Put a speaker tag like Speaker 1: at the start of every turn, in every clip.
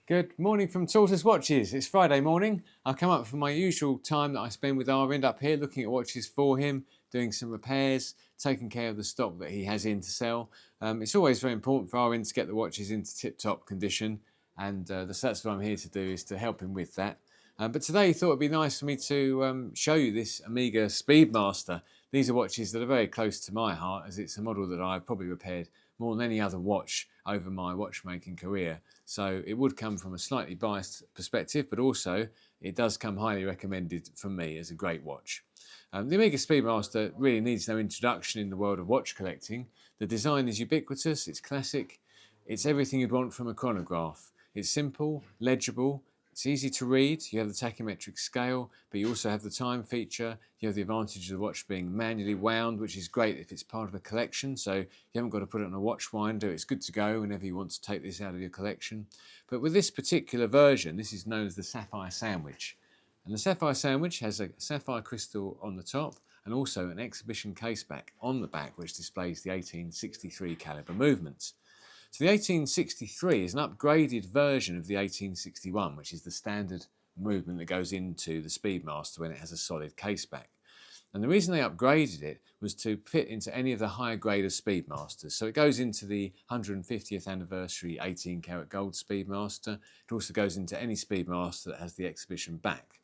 Speaker 1: Good morning from Tortoise Watches. It's Friday morning. I come up from my usual time that I spend with Arvind up here looking at watches for him, doing some repairs, taking care of the stock that he has in to sell. It's always very important for Arvind to get the watches into tip-top condition, and that's what I'm here to do, is to help him with that. But today I thought it'd be nice for me to show you this Omega Speedmaster. These are watches that are very close to my heart, as it's a model that I've probably repaired more than any other watch over my watchmaking career. So it would come from a slightly biased perspective, but also it does come highly recommended from me as a great watch. The Omega Speedmaster really needs no introduction in the world of watch collecting. The design is ubiquitous, it's classic, it's everything you'd want from a chronograph. It's simple, legible, it's easy to read, you have the tachymetric scale, but you also have the time feature. You have the advantage of the watch being manually wound, which is great if it's part of a collection, so you haven't got to put it on a watch winder. It's good to go whenever you want to take this out of your collection. But with this particular version, this is known as the Sapphire Sandwich. And the Sapphire Sandwich has a sapphire crystal on the top and also an exhibition caseback on the back, which displays the 1863 caliber movements. So the 1863 is an upgraded version of the 1861, which is the standard movement that goes into the Speedmaster when it has a solid caseback. And the reason they upgraded it was to fit into any of the higher grade of Speedmasters. So it goes into the 150th anniversary 18 karat gold Speedmaster. It also goes into any Speedmaster that has the exhibition back.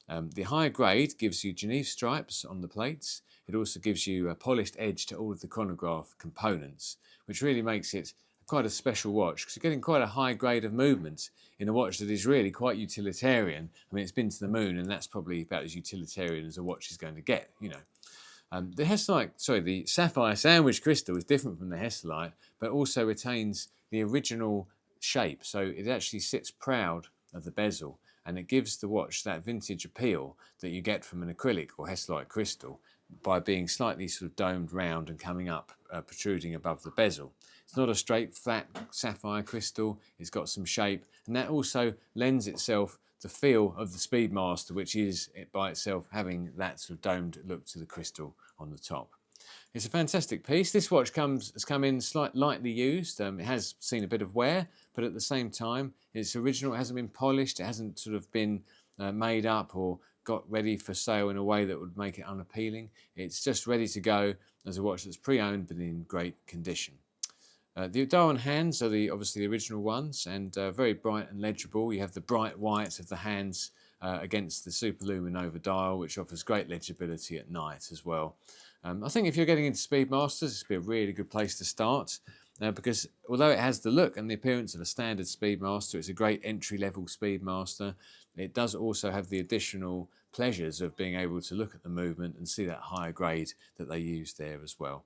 Speaker 1: The higher grade gives you Genève stripes on the plates. It also gives you a polished edge to all of the chronograph components, which really makes it quite a special watch, because you're getting quite a high grade of movement in a watch that is really quite utilitarian. I mean, it's been to the moon, and that's probably about as utilitarian as a watch is going to get, you know. The Sapphire Sandwich crystal is different from the Hesalite, but also retains the original shape, so it actually sits proud of the bezel, and it gives the watch that vintage appeal that you get from an acrylic or Hesalite crystal by being slightly sort of domed round and coming up, protruding above the bezel. It's not a straight flat sapphire crystal, it's got some shape, and that also lends itself the feel of the Speedmaster, which is by itself having that sort of domed look to the crystal on the top. It's a fantastic piece. This watch has come in lightly used. It has seen a bit of wear, but at the same time, it's original. It hasn't been polished. It hasn't sort of been made up or got ready for sale in a way that would make it unappealing. It's just ready to go as a watch that's pre-owned but in great condition. The Darwin hands are obviously the original ones, and very bright and legible. You have the bright white of the hands against the Superluminova dial, which offers great legibility at night as well. I think if you're getting into Speedmasters, this would be a really good place to start, because although it has the look and the appearance of a standard Speedmaster, it's a great entry-level Speedmaster. It does also have the additional pleasures of being able to look at the movement and see that higher grade that they use there as well.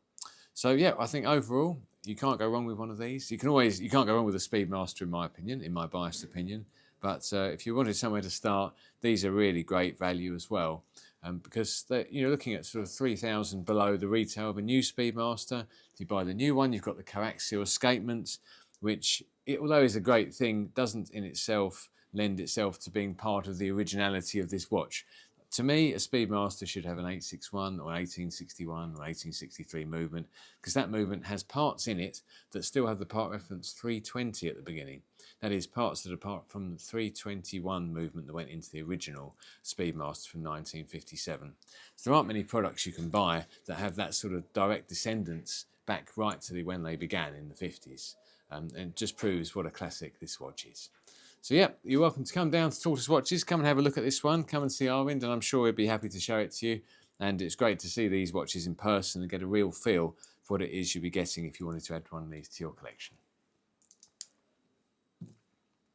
Speaker 1: So yeah, I think overall you can't go wrong with one of these. You can't go wrong with a Speedmaster in my opinion, in my biased opinion. But if you wanted somewhere to start, these are really great value as well, because you're looking at sort of 3,000 below the retail of a new Speedmaster. If you buy the new one, you've got the coaxial escapement, which, although is a great thing, doesn't in itself lend itself to being part of the originality of this watch. To me, a Speedmaster should have an 861 or 1861 or 1863 movement, because that movement has parts in it that still have the part reference 320 at the beginning. That is, parts that are apart from the 321 movement that went into the original Speedmaster from 1957. So there aren't many products you can buy that have that sort of direct descendants back right to when they began in the 50s. And it just proves what a classic this watch is. So yeah, you're welcome to come down to Tortoise Watches, come and have a look at this one, come and see Arvind, and I'm sure he'll be happy to show it to you. And it's great to see these watches in person and get a real feel for what it is you'll be getting if you wanted to add one of these to your collection.